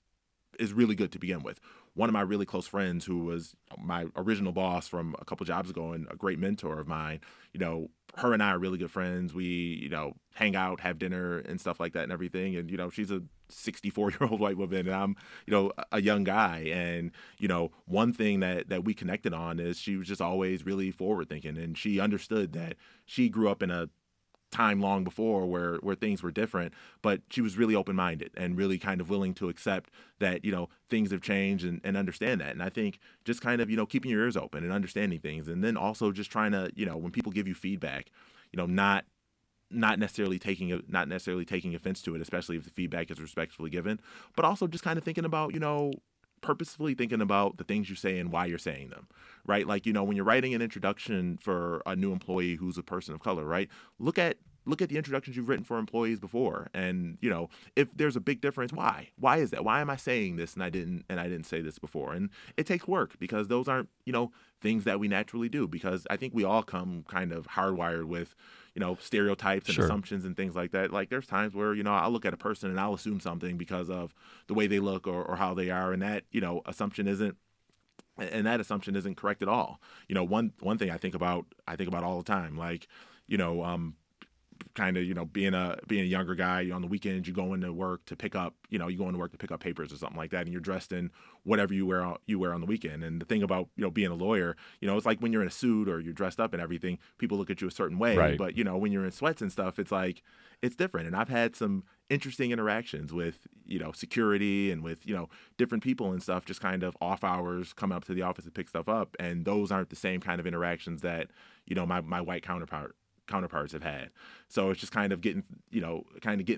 really good to begin with. One of my really close friends, who was my original boss from a couple jobs ago and a great mentor of mine, you know, her and I are really good friends. We, you know, hang out, have dinner and stuff like that and everything. And, you know, she's a 64-year-old white woman and I'm, you know, a young guy. And, you know, one thing that we connected on is she was just always really forward thinking. And she understood that she grew up in a time long before where things were different, but she was really open-minded and really kind of willing to accept that, you know, things have changed and understand that. And I think just kind of, you know, keeping your ears open and understanding things, and then also just trying to, you know, when people give you feedback, you know, not necessarily taking offense to it, especially if the feedback is respectfully given, but also just kind of thinking about, you know, purposefully thinking about the things you say and why you're saying them, right? Like, you know, when you're writing an introduction for a new employee who's a person of color, right? Look at the introductions you've written for employees before, and, you know, if there's a big difference, why is that? Why am I saying this and I didn't say this before? And it takes work, because those aren't, you know, things that we naturally do, because I think we all come kind of hardwired with, you know, stereotypes and assumptions and things like that. Like, there's times where, you know, I'll look at a person and I'll assume something because of the way they look or how they are, and that, you know, assumption isn't correct at all. You know, one thing I think about all the time, like, you know, kind of, you know, being a younger guy, on the weekends you go into work to pick up, you know, papers or something like that, and you're dressed in whatever you wear on the weekend. And the thing about, you know, being a lawyer, you know, it's like when you're in a suit or you're dressed up and everything, people look at you a certain way, right. But, you know, when you're in sweats and stuff, it's like, it's different. And I've had some interesting interactions with, you know, security and with, you know, different people and stuff, just kind of off hours, come up to the office to pick stuff up, and those aren't the same kind of interactions that, you know, my white counterparts have had. So it's just kind of getting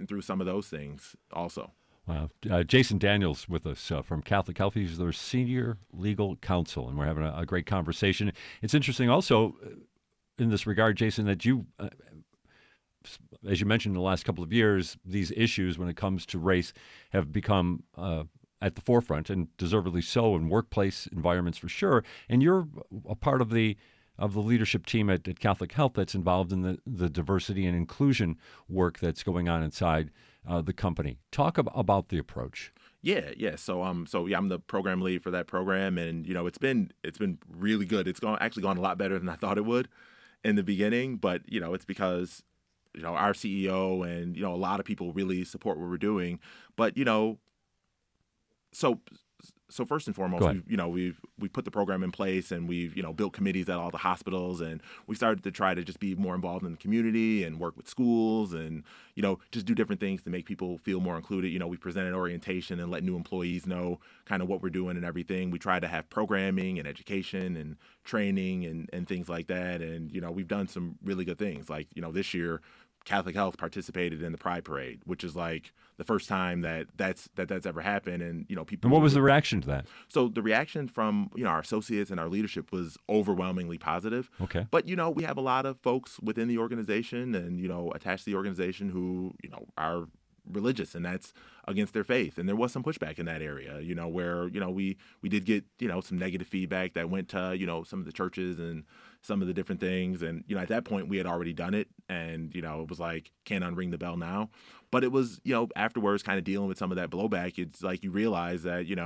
through some of those things also. Wow. Jason Daniels with us from Catholic Health. He's their senior legal counsel, and we're having a great conversation. It's interesting also in this regard, Jason, that you, as you mentioned, in the last couple of years, these issues when it comes to race have become at the forefront, and deservedly so, in workplace environments for sure. And you're a part of the leadership team at Catholic Health that's involved in the diversity and inclusion work that's going on inside the company. Talk about the approach. Yeah. So I'm the program lead for that program, and, you know, it's been really good. It's actually gone a lot better than I thought it would in the beginning, but, you know, it's because, you know, our CEO and, you know, a lot of people really support what we're doing. But, you know, so first and foremost, we put the program in place, and we've, you know, built committees at all the hospitals, and we started to try to just be more involved in the community and work with schools and, you know, just do different things to make people feel more included. You know, we presented orientation and let new employees know kind of what we're doing and everything. We try to have programming and education and training and things like that. And, you know, we've done some really good things. Like, you know, this year, Catholic Health participated in the Pride Parade, which is like the first time that's ever happened. And, people. And what was the reaction to that? So the reaction from, our associates and our leadership was overwhelmingly positive. Okay. But, we have a lot of folks within the organization and, attached to the organization who, are religious, and that's against their faith. And there was some pushback in that area, where, we did get, some negative feedback that went to, some of the churches and some of the different things. And, at that point we had already done it, and, it was like, can't unring the bell now. But it was, afterwards kind of dealing with some of that blowback. It's like you realize that, you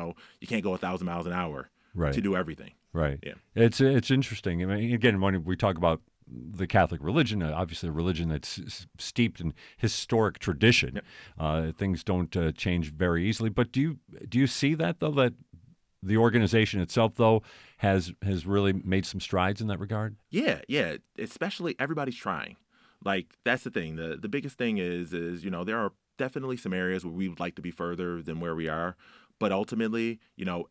can't go 1,000 miles an hour to do everything. Right. Yeah. It's interesting. I mean, again, when we talk about the Catholic religion, obviously a religion that's steeped in historic tradition. Yep. Things don't change very easily. But do you see that, though, that the organization itself, though, has really made some strides in that regard? Yeah. Especially everybody's trying. Like, that's the thing. The biggest thing is there are definitely some areas where we would like to be further than where we are. But ultimately,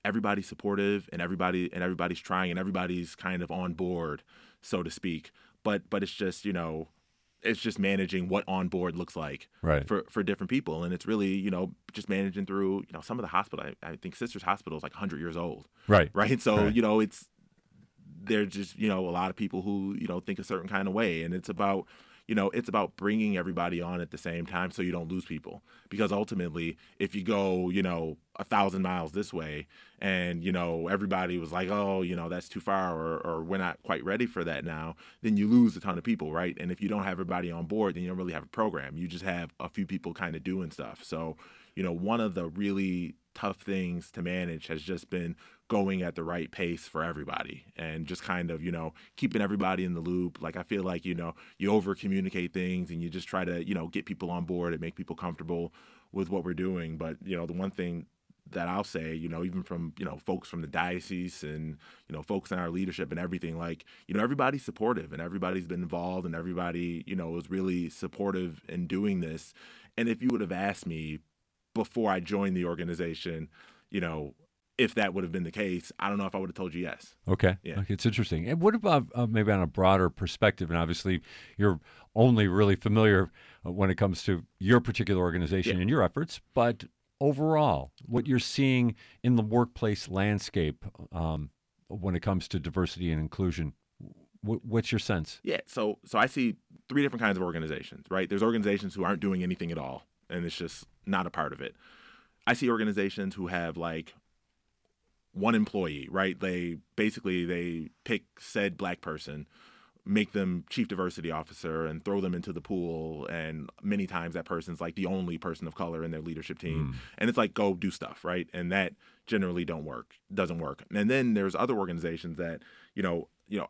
everybody's supportive, and everybody's trying, and everybody's kind of on board, so to speak. But it's just, it's just managing what on board looks like for different people. And it's really, just managing through, some of the hospital. I think Sisters Hospital is like 100 years old. Right. So, they're just, a lot of people who, think a certain kind of way. And it's about, it's about bringing everybody on at the same time so you don't lose people. Because ultimately, if you go, 1,000 miles this way and, everybody was like, oh, that's too far, or we're not quite ready for that now, then you lose a ton of people, right? And if you don't have everybody on board, then you don't really have a program. You just have a few people kind of doing stuff. So, one of the really tough things to manage has just been going at the right pace for everybody and just kind of, keeping everybody in the loop. Like, I feel like, you over communicate things and you just try to, get people on board and make people comfortable with what we're doing. But, the one thing that I'll say, even from, folks from the diocese and, folks in our leadership and everything, like, everybody's supportive and everybody's been involved and everybody, is really supportive in doing this. And if you would have asked me before I joined the organization, if that would have been the case, I don't know if I would have told you yes. Okay. Yeah. Okay, it's interesting. And what about maybe on a broader perspective? And obviously, you're only really familiar when it comes to your particular organization and your efforts, but overall, what you're seeing in the workplace landscape when it comes to diversity and inclusion, what's your sense? Yeah. So I see three different kinds of organizations, right? There's organizations who aren't doing anything at all, and it's just not a part of it. I see organizations who have like one employee, right? They pick said black person, make them chief diversity officer, and throw them into the pool. And many times that person's like the only person of color in their leadership team. And it's like, go do stuff, right? And that generally doesn't work. And then there's other organizations that,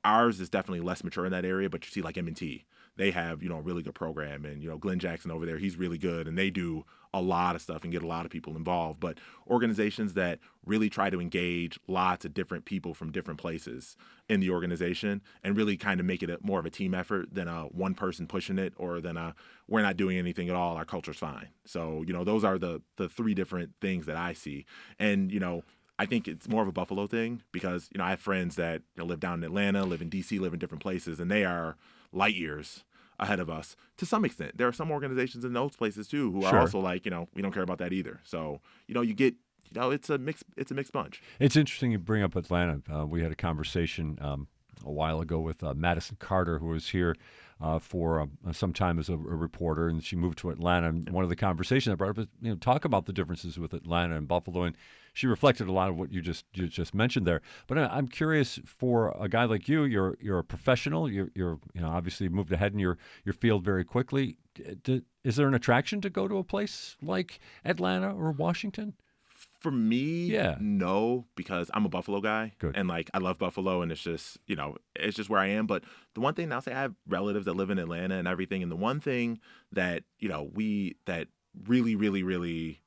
ours is definitely less mature in that area, but you see like M&T. They have, a really good program, and, Glenn Jackson over there, he's really good, and they do a lot of stuff and get a lot of people involved. But organizations that really try to engage lots of different people from different places in the organization and really kind of make it more of a team effort than a one person pushing it, or than a we're not doing anything at all, our culture's fine. So, those are the three different things that I see. And, I think it's more of a Buffalo thing because, I have friends that live down in Atlanta, live in D.C., live in different places, and they are light years ahead of us to some extent. There are some organizations in those places too who are also like, we don't care about that either. So, you get, it's a mixed bunch. It's interesting you bring up Atlanta. We had a conversation a while ago with Madison Carter, who was here for some time as a reporter, and she moved to Atlanta. And one of the conversations I brought up is, talk about the differences with Atlanta and Buffalo, and she reflected a lot of what you just mentioned there. But I'm curious, for a guy like you, you're a professional. You're obviously moved ahead in your field very quickly. Is there an attraction to go to a place like Atlanta or Washington? For me, no, because I'm a Buffalo guy. Good. And like I love Buffalo, and it's just, it's just where I am. But the one thing, I'll say, I have relatives that live in Atlanta and everything. And the one thing that, that really, really, really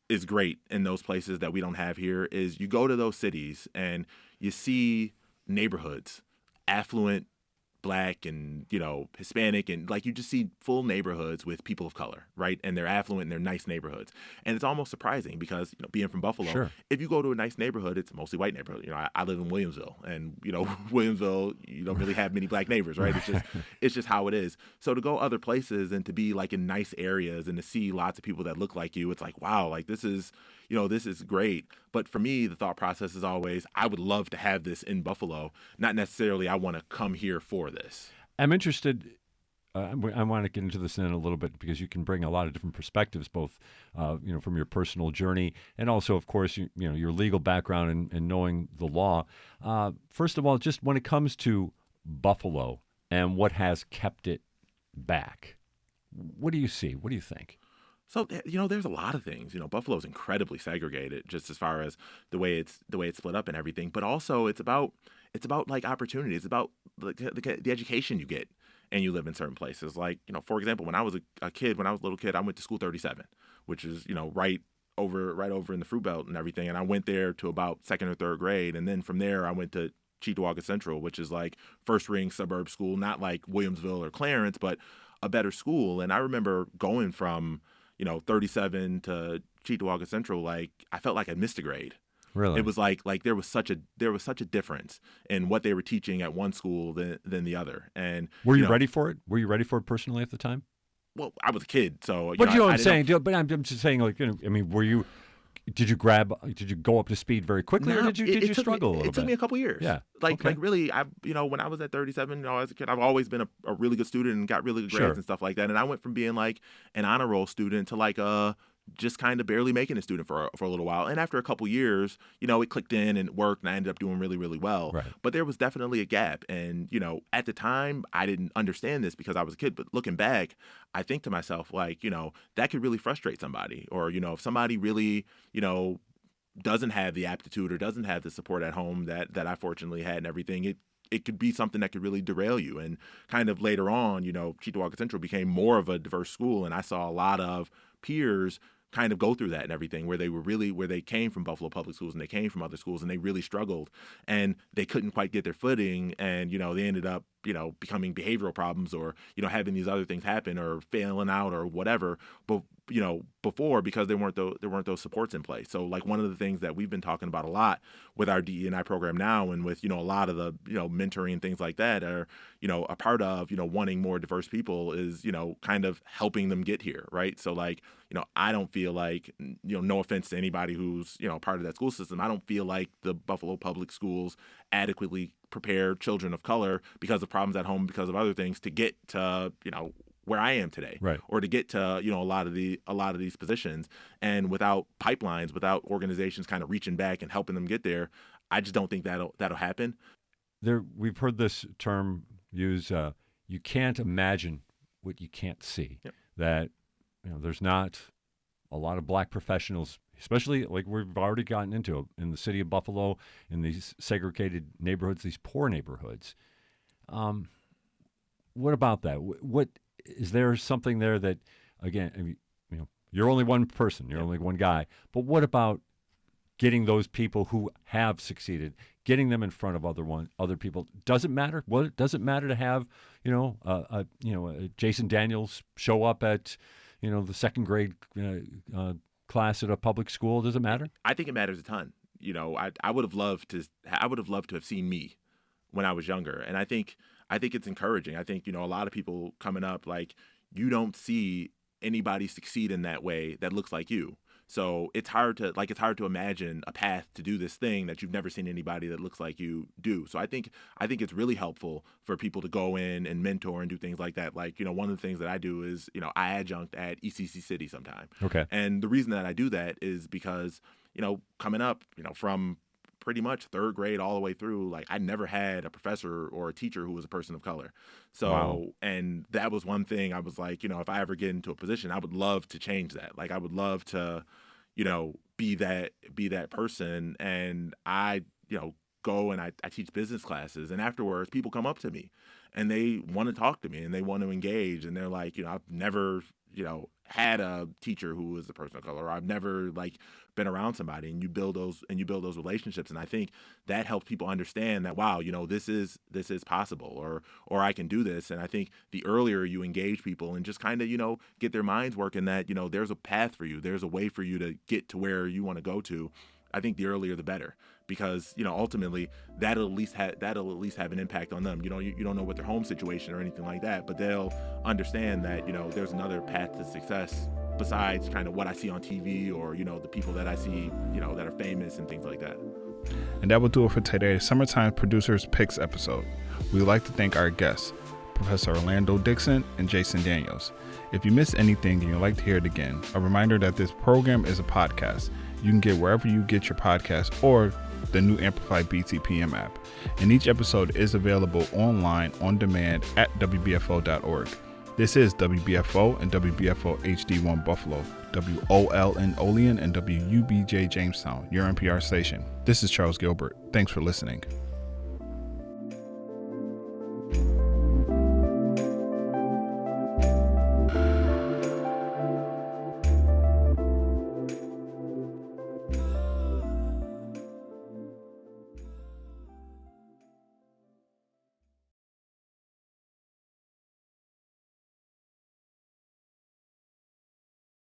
is great in those places that we don't have here is you go to those cities and you see neighborhoods, affluent Black and, Hispanic, and like you just see full neighborhoods with people of color, right? And they're affluent and they're nice neighborhoods. And it's almost surprising because, being from Buffalo, Sure. if you go to a nice neighborhood, it's a mostly white neighborhood. I live in Williamsville, and, Williamsville, you don't really have many Black neighbors, right? It's just how it is. So to go other places and to be like in nice areas and to see lots of people that look like you, it's like, wow, like this is great. But for me, the thought process is always, I would love to have this in Buffalo, not necessarily I want to come here for this. I'm interested. I want to get into this in a little bit because you can bring a lot of different perspectives, both from your personal journey and also, of course, your legal background and knowing the law. First of all, just when it comes to Buffalo and what has kept it back, what do you see? What do you think? So, there's a lot of things. Buffalo is incredibly segregated, just as far as the way it's split up and everything. But also, it's about like opportunity. It's about the education you get, and you live in certain places. Like, for example, when I was a little kid, I went to School 37, which is right over in the Fruit Belt and everything. And I went there to about second or third grade, and then from there I went to Cheektowaga Central, which is like first ring suburb school, not like Williamsville or Clarence, but a better school. And I remember going from 37 to Cheektowaga Central, like I felt like I missed a grade. Really? It was like there was such a difference in what they were teaching at one school than the other. And were you ready for it? Were you ready for it personally at the time? Well, I was a kid, so But you know what I'm saying. But I'm just saying, like, were you? Did you go up to speed very quickly, or did you struggle a little bit? It took me a couple years. Yeah. Like really, when I was at 37, as a kid, I've always been a really good student and got really good grades and stuff like that. And I went from being like an honor roll student to like just kind of barely making a student for a little while. And after a couple years, it clicked in and it worked, and I ended up doing really, really well. Right. But there was definitely a gap. And, at the time, I didn't understand this because I was a kid. But looking back, I think to myself, like, that could really frustrate somebody. Or, if somebody really, doesn't have the aptitude or doesn't have the support at home that I fortunately had and everything, it could be something that could really derail you. And kind of later on, Cheektowaga Central became more of a diverse school, and I saw a lot of peers kind of go through that and everything, where they came from Buffalo Public Schools and they came from other schools and they really struggled and they couldn't quite get their footing, and they ended up becoming behavioral problems or having these other things happen or failing out or whatever. But before, because there weren't those supports in place. So like one of the things that we've been talking about a lot with our DE&I program now, and with a lot of the mentoring and things like that, are a part of wanting more diverse people is kind of helping them get here, right? So like I don't feel like no offense to anybody who's part of that school system, I don't feel like the Buffalo Public Schools adequately prepare children of color because of problems at home, because of other things, to get to where I am today, right? Or to get to a lot of these positions. And without pipelines, without organizations kind of reaching back and helping them get there, I just don't think that'll happen. We've heard this term used. You can't imagine what you can't see. Yep. That there's not a lot of Black professionals, especially like we've already gotten into in the city of Buffalo, in these segregated neighborhoods, these poor neighborhoods. What about that? What is there something there that, again, you're only one person, you're only one guy, but what about getting those people who have succeeded, getting them in front of other people? Does it matter? Does it matter to have Jason Daniels show up at the second grade class at a public school? Does it matter? I think it matters a ton. I would have loved to have seen me when I was younger, and I think it's encouraging. I think a lot of people coming up, like, you don't see anybody succeed in that way that looks like you. So it's hard to imagine a path to do this thing that you've never seen anybody that looks like you do. So I think it's really helpful for people to go in and mentor and do things like that. Like, one of the things that I do is, I adjunct at ECC City sometime. Okay. And the reason that I do that is because, coming up, from pretty much third grade all the way through, like, I never had a professor or a teacher who was a person of color. So, wow. And that was one thing I was like, if I ever get into a position, I would love to change that. Like, I would love to, be that person. And I, go and I teach business classes, and afterwards people come up to me and they want to talk to me and they want to engage, and they're like, I've never, had a teacher who was a person of color, or I've never been around somebody, and you build those relationships. And I think that helps people understand that, wow, this is possible, or I can do this. And I think the earlier you engage people and just kind of, get their minds working that, there's a path for you, there's a way for you to get to where you want to go to, I think the earlier the better, because ultimately that'll at least have an impact on them. You don't know what their home situation or anything like that, but they'll understand that there's another path to success besides kind of what I see on TV or the people that I see that are famous and things like that. And that will do it for today's Summertime Producers Picks episode. We would like to thank our guests, Professor Orlando Dickson and Jason Daniels. If you missed anything and you'd like to hear it again, a reminder that this program is a podcast. You can get wherever you get your podcast or the new Amplify BTPM app. And each episode is available online on demand at WBFO.org. This is WBFO and WBFO HD1 Buffalo, WOLN Olean, and WUBJ Jamestown, your NPR station. This is Charles Gilbert. Thanks for listening.